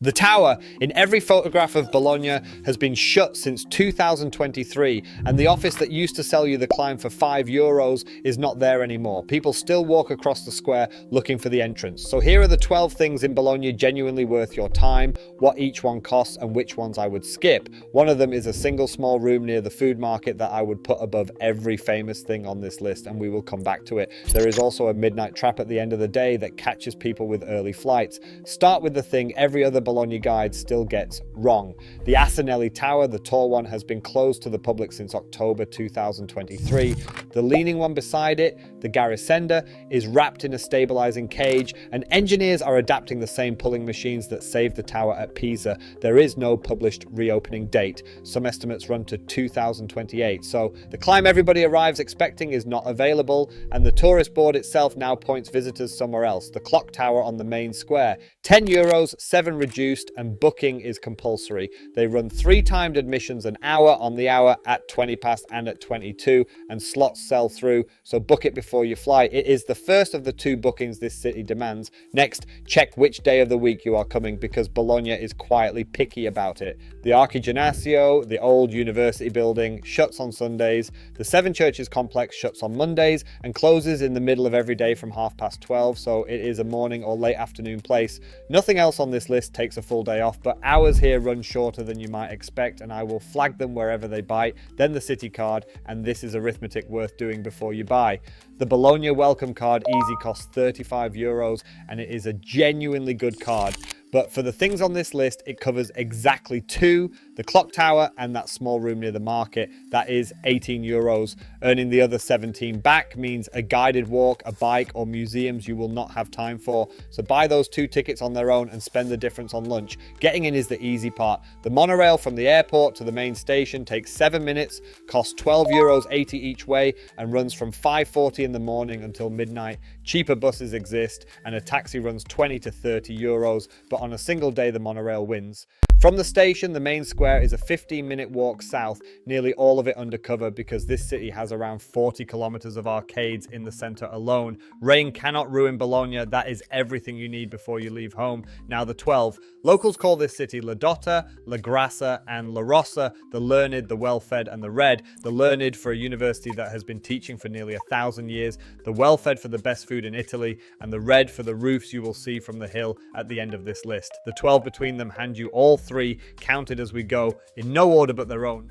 The tower in every photograph of Bologna has been shut since 2023, and the office that used to sell you the climb for €5 is not there anymore. People still walk across the square looking for the entrance. So here are the 12 things in Bologna genuinely worth your time, what each one costs and which ones I would skip. One of them is a single small room near the food market that I would put above every famous thing on this list, and we will come back to it. There is also a midnight trap at the end of the day that catches people with early flights. Start with the thing every other Bologna guide still gets wrong. The Asinelli Tower, the tall one, has been closed to the public since October 2023. The leaning one beside it, the Garisenda, is wrapped in a stabilizing cage, and engineers are adapting the same pulling machines that saved the tower at Pisa. There is no published reopening date. Some estimates run to 2028. So the climb everybody arrives expecting is not available, and the tourist board itself now points visitors somewhere else. The clock tower on the main square. €10, 7 reduced, and booking is compulsory. They run 3 timed admissions an hour on the hour at 20 past and at 22, and slots sell through, so book it before you fly. It is the first of the 2 bookings this city demands. Next, check which day of the week you are coming, because Bologna is quietly picky about it. The Archiginnasio, the old university building, shuts on Sundays. The Seven Churches complex shuts on Mondays and closes in the middle of every day from 12:30, so it is a morning or late afternoon place. Nothing else on this list takes a full day off, but hours here run shorter than you might expect, and I will flag them wherever they bite. Then the city card, and this is arithmetic worth doing before you buy. The Bologna welcome card easy costs €35, and it is a genuinely good card. But for the things on this list, it covers exactly 2, the clock tower and that small room near the market. That is €18. Earning the other 17 back means a guided walk, a bike, or museums you will not have time for. So buy those 2 tickets on their own and spend the difference on lunch. Getting in is the easy part. The monorail from the airport to the main station takes 7 minutes, costs €12.80 each way, and runs from 5:40 in the morning until midnight. Cheaper buses exist, and a taxi runs €20 to €30, but on a single day the monorail wins. From the station, the main square is a 15-minute walk south, nearly all of it undercover because this city has around 40 kilometers of arcades in the center alone. Rain cannot ruin Bologna. That is everything you need before you leave home. Now the 12. Locals call this city La Dotta, La Grassa, and La Rossa, the learned, the well-fed, and the red. The learned for a university that has been teaching for nearly 1,000 years, the well-fed for the best food in Italy, and the red for the roofs you will see from the hill at the end of this list. The 12 between them hand you all 3, counted as we go, in no order but their own.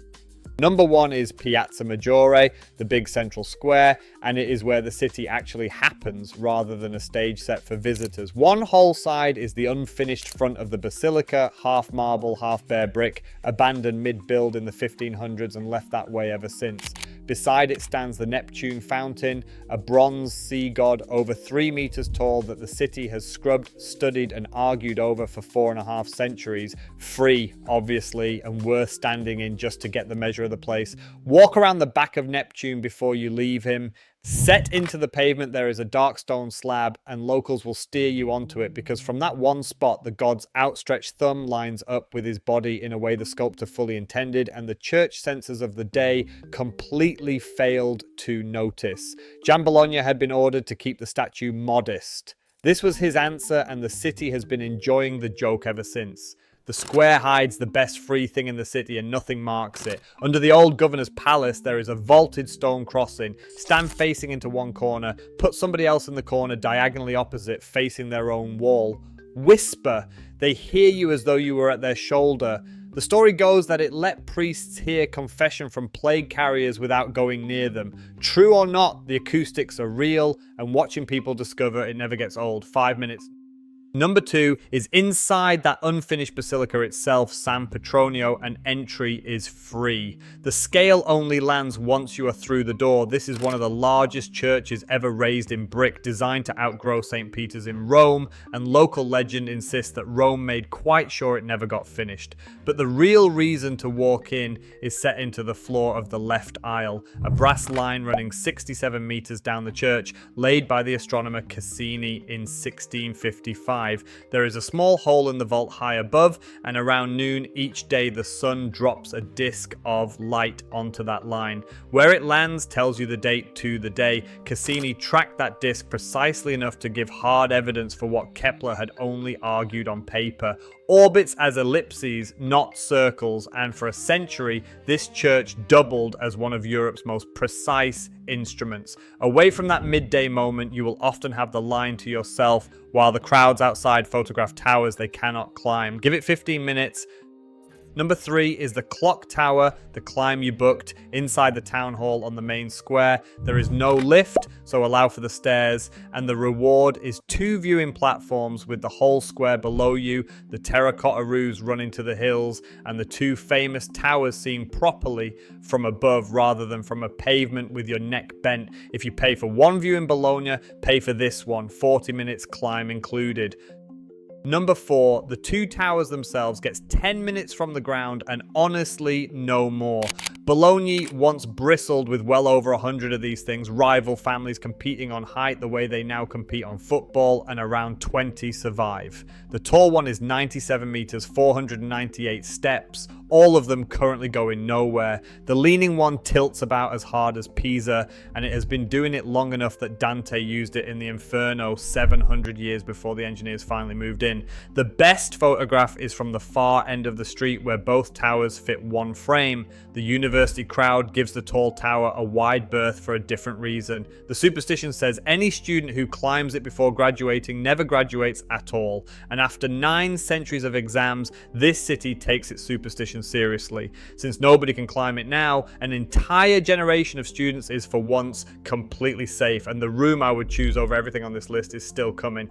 Number 1 is Piazza Maggiore, the big central square, and it is where the city actually happens rather than a stage set for visitors. One whole side is the unfinished front of the basilica, half marble, half bare brick, abandoned mid-build in the 1500s and left that way ever since. Beside it stands the Neptune fountain, a bronze sea god over 3 meters tall that the city has scrubbed, studied, and argued over for 4.5 centuries. Free, obviously, and worth standing in just to get the measure of the place. Walk around the back of Neptune before you leave him. Set into the pavement there is a dark stone slab, and locals will steer you onto it because from that one spot the god's outstretched thumb lines up with his body in a way the sculptor fully intended, and the church censors of the day completely failed to notice. Bologna had been ordered to keep the statue modest. This was his answer, and the city has been enjoying the joke ever since. The square hides the best free thing in the city and nothing marks it. Under the old governor's palace, there is a vaulted stone crossing. Stand facing into one corner, put somebody else in the corner diagonally opposite, facing their own wall. Whisper. They hear you as though you were at their shoulder. The story goes that it let priests hear confession from plague carriers without going near them. True or not, the acoustics are real, and watching people discover it never gets old. 5 minutes. Number 2 is inside that unfinished basilica itself, San Petronio, and entry is free. The scale only lands once you are through the door. This is one of the largest churches ever raised in brick, designed to outgrow St. Peter's in Rome, and local legend insists that Rome made quite sure it never got finished. But the real reason to walk in is set into the floor of the left aisle, a brass line running 67 meters down the church, laid by the astronomer Cassini in 1655. 5. There is a small hole in the vault high above, and around noon each day the sun drops a disc of light onto that line. Where it lands tells you the date to the day. Cassini tracked that disc precisely enough to give hard evidence for what Kepler had only argued on paper. Orbits as ellipses, not circles, and for a century this church doubled as one of Europe's most precise instruments. Away from that midday moment, you will often have the line to yourself while the crowds outside photograph towers they cannot climb. Give it 15 minutes. Number 3 is the clock tower, the climb you booked, inside the town hall on the main square. There is no lift, so allow for the stairs, and the reward is 2 viewing platforms with the whole square below you, the terracotta roofs running to the hills, and the 2 famous towers seen properly from above rather than from a pavement with your neck bent. If you pay for one view in Bologna, pay for this one, 40 minutes climb included. Number 4, the 2 towers themselves gets 10 minutes from the ground and honestly no more. Bologna once bristled with well over 100 of these things, rival families competing on height the way they now compete on football, and around 20 survive. The tall one is 97 meters, 498 steps, all of them currently going nowhere. The leaning one tilts about as hard as Pisa, and it has been doing it long enough that Dante used it in the Inferno 700 years before the engineers finally moved in. The best photograph is from the far end of the street where both towers fit one frame. The university crowd gives the tall tower a wide berth for a different reason. The superstition says any student who climbs it before graduating never graduates at all, and after 9 centuries of exams, this city takes its superstition seriously. Since nobody can climb it now, an entire generation of students is for once completely safe, and the room I would choose over everything on this list is still coming.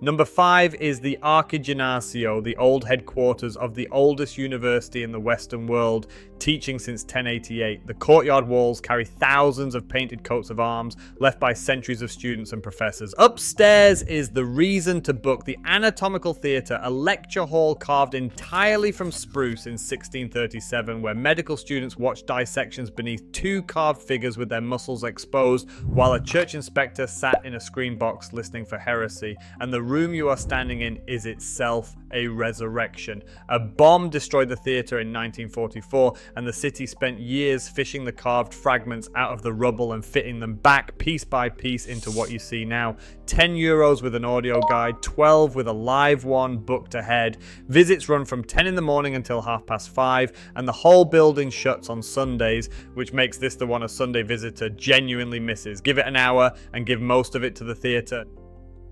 Number 5 is the Archiginnasio, the old headquarters of the oldest university in the Western world, teaching since 1088. The courtyard walls carry thousands of painted coats of arms left by centuries of students and professors. Upstairs is the reason to book the Anatomical Theatre, a lecture hall carved entirely from spruce in 1637, where medical students watched dissections beneath 2 carved figures with their muscles exposed, while a church inspector sat in a screen box listening for heresy. And the room you are standing in is itself a resurrection. A bomb destroyed the theatre in 1944, and the city spent years fishing the carved fragments out of the rubble and fitting them back piece by piece into what you see now. €10 with an audio guide, 12 with a live one booked ahead. Visits run from 10 in the morning until 5:30, and the whole building shuts on Sundays, which makes this the one a Sunday visitor genuinely misses. Give it an hour and give most of it to the theatre.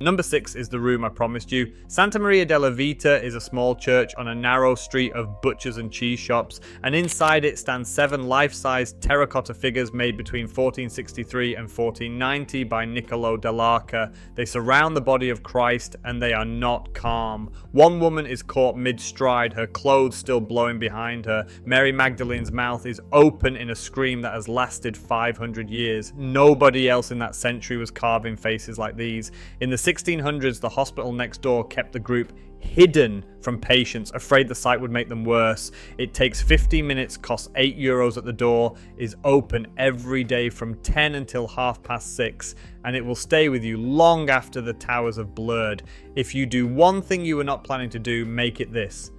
Number 6 is the room I promised you. Santa Maria della Vita is a small church on a narrow street of butchers and cheese shops, and inside it stand 7 life-sized terracotta figures made between 1463 and 1490 by Niccolo dell'Arca. They surround the body of Christ, and they are not calm. One woman is caught mid-stride, her clothes still blowing behind her. Mary Magdalene's mouth is open in a scream that has lasted 500 years. Nobody else in that century was carving faces like these. In the 1600s, the hospital next door kept the group hidden from patients, afraid the sight would make them worse. It takes 15 minutes, costs €8 at the door, is open every day from 10 until 6:30, and it will stay with you long after the towers have blurred. If you do one thing you were not planning to do, make it this.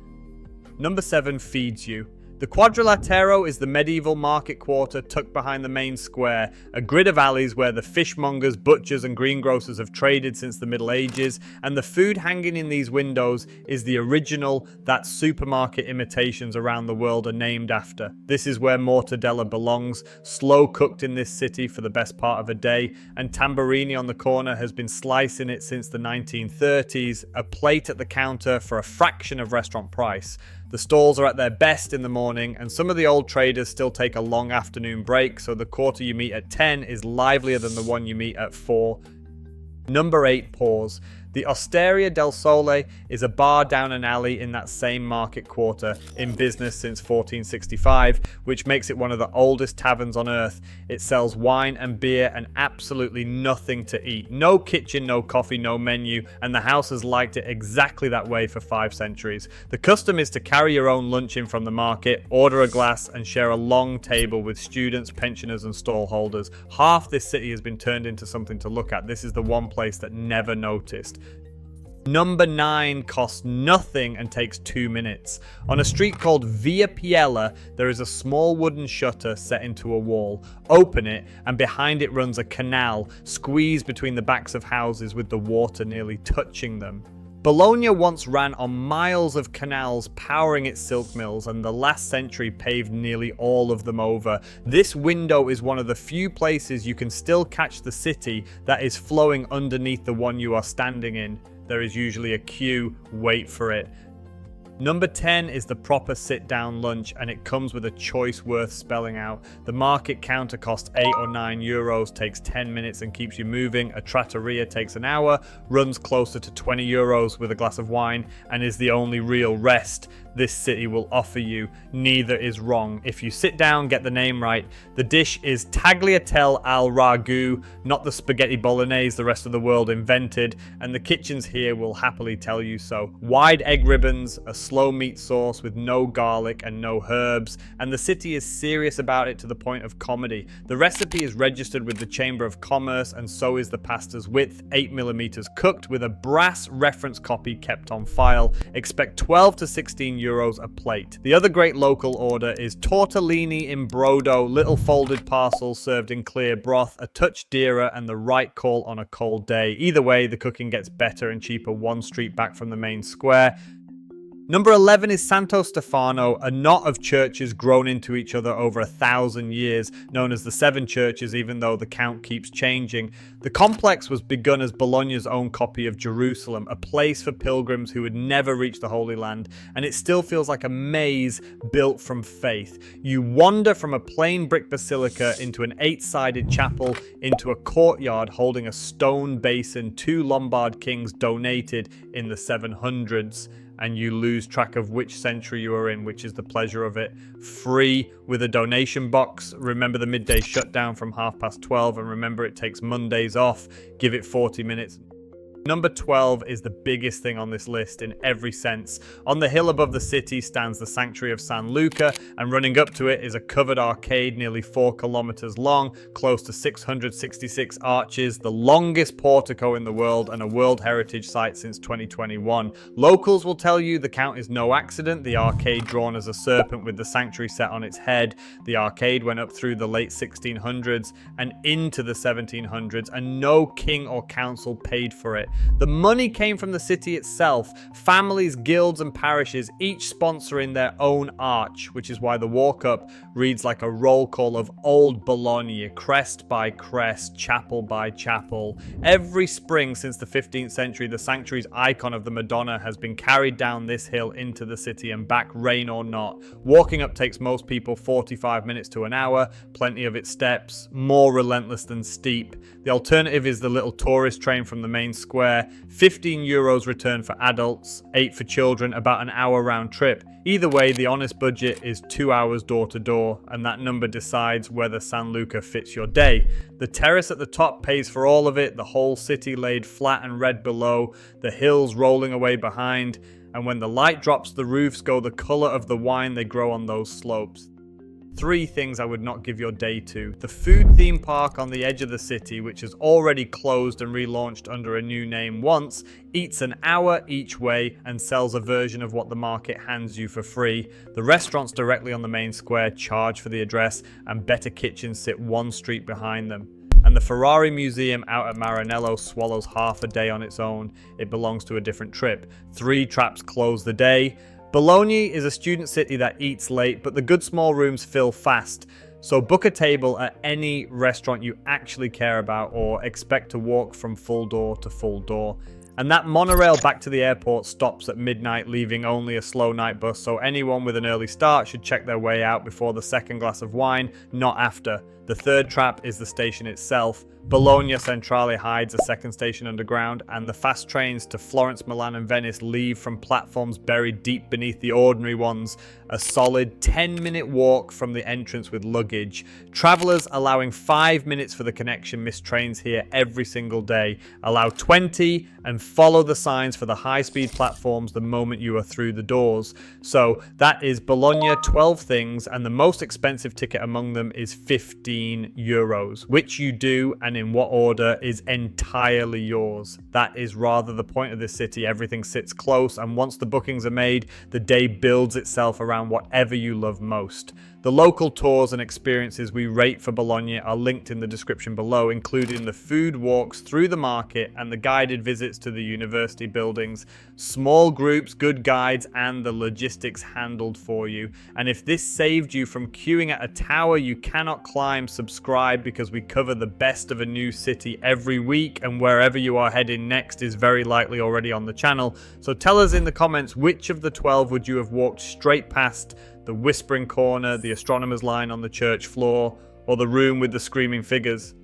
Number 7 feeds you. The Quadrilatero is the medieval market quarter tucked behind the main square, a grid of alleys where the fishmongers, butchers and greengrocers have traded since the Middle Ages, and the food hanging in these windows is the original that supermarket imitations around the world are named after. This is where mortadella belongs, slow cooked in this city for the best part of a day, and Tamburini on the corner has been slicing it since the 1930s, a plate at the counter for a fraction of restaurant price. The stalls are at their best in the morning, and some of the old traders still take a long afternoon break, so the quarter you meet at 10 is livelier than the one you meet at 4. Number 8, pause. The Osteria del Sole is a bar down an alley in that same market quarter, in business since 1465, which makes it one of the oldest taverns on earth. It sells wine and beer and absolutely nothing to eat. No kitchen, no coffee, no menu, and the house has liked it exactly that way for 5 centuries. The custom is to carry your own lunch in from the market, order a glass, and share a long table with students, pensioners, and stall holders. Half this city has been turned into something to look at. This is the one place that never noticed. Number 9 costs nothing and takes 2 minutes. On a street called Via Piella, there is a small wooden shutter set into a wall. Open it, and behind it runs a canal, squeezed between the backs of houses with the water nearly touching them. Bologna once ran on miles of canals powering its silk mills, and the last century paved nearly all of them over. This window is one of the few places you can still catch the city that is flowing underneath the one you are standing in. There is usually a queue, wait for it. Number 10 is the proper sit-down lunch, and it comes with a choice worth spelling out. The market counter costs 8 or 9 euros, takes 10 minutes and keeps you moving. A trattoria takes an hour, runs closer to 20 euros with a glass of wine, and is the only real rest this city will offer you. Neither is wrong. If you sit down, get the name right. The dish is tagliatelle al ragu, not the spaghetti bolognese the rest of the world invented, and the kitchens here will happily tell you so. Wide egg ribbons, a slow meat sauce with no garlic and no herbs, and the city is serious about it to the point of comedy. The recipe is registered with the Chamber of Commerce, and so is the pasta's width, 8mm cooked with a brass reference copy kept on file. Expect 12 to 16 euros a plate. The other great local order is tortellini in brodo, little folded parcels served in clear broth, a touch dearer and the right call on a cold day. Either way, the cooking gets better and cheaper one street back from the main square. Number 11 is Santo Stefano, a knot of churches grown into each other over 1,000 years, known as the Seven Churches, even though the count keeps changing. The complex was begun as Bologna's own copy of Jerusalem, a place for pilgrims who would never reach the Holy Land, and it still feels like a maze built from faith. You wander from a plain brick basilica into an 8-sided chapel, into a courtyard holding a stone basin 2 Lombard kings donated in the 700s. And you lose track of which century you are in, which is the pleasure of it. Free with a donation box. Remember the midday shutdown from 12:30, and remember it takes Mondays off. Give it 40 minutes. Number 12 is the biggest thing on this list in every sense. On the hill above the city stands the sanctuary of San Luca, and running up to it is a covered arcade nearly 4 kilometers long, close to 666 arches, the longest portico in the world, and a World Heritage Site since 2021. Locals will tell you the count is no accident, the arcade drawn as a serpent with the sanctuary set on its head. The arcade went up through the late 1600s and into the 1700s, and no king or council paid for it. The money came from the city itself, families, guilds and parishes, each sponsoring their own arch, which is why the walk-up reads like a roll call of old Bologna, crest by crest, chapel by chapel. Every spring since the 15th century, the sanctuary's icon of the Madonna has been carried down this hill into the city and back, rain or not. Walking up takes most people 45 minutes to an hour, plenty of its steps, more relentless than steep. The alternative is the little tourist train from the main square, 15 euros return for adults, 8 for children, about an hour round trip. Either way, the honest budget is 2 hours door to door, and that number decides whether San Luca fits your day. The terrace at the top pays for all of it, the whole city laid flat and red below, the hills rolling away behind, and when the light drops, the roofs go the color of the wine they grow on those slopes. 3 things I would not give your day to. The food theme park on the edge of the city, which has already closed and relaunched under a new name once, eats an hour each way and sells a version of what the market hands you for free. The restaurants directly on the main square charge for the address, and better kitchens sit 1 street behind them. And the Ferrari Museum out at Maranello swallows half a day on its own. It belongs to a different trip. 3 traps close the day. Bologna is a student city that eats late, but the good small rooms fill fast. So book a table at any restaurant you actually care about, or expect to walk from full door to full door. And that monorail back to the airport stops at midnight, leaving only a slow night bus, so anyone with an early start should check their way out before the second glass of wine, not after. The 3rd trap is the station itself. Bologna Centrale hides a second station underground, and the fast trains to Florence, Milan and Venice leave from platforms buried deep beneath the ordinary ones. A solid 10-minute walk from the entrance with luggage. Travellers allowing 5 minutes for the connection miss trains here every single day. Allow 20 and follow the signs for the high-speed platforms the moment you are through the doors. So that is Bologna, 12 things, and the most expensive ticket among them is 15 15 euros, which you do and in what order is entirely yours. That is rather the point of this city. Everything sits close, and once the bookings are made, the day builds itself around whatever you love most. The local tours and experiences we rate for Bologna are linked in the description below, including the food walks through the market and the guided visits to the university buildings, small groups, good guides, and the logistics handled for you. And if this saved you from queuing at a tower you cannot climb, subscribe, because we cover the best of a new city every week, and wherever you are heading next is very likely already on the channel. So tell us in the comments, which of the 12 would you have walked straight past? The Whispering Corner, the Astronomer's Line on the church floor, or the room with the screaming figures?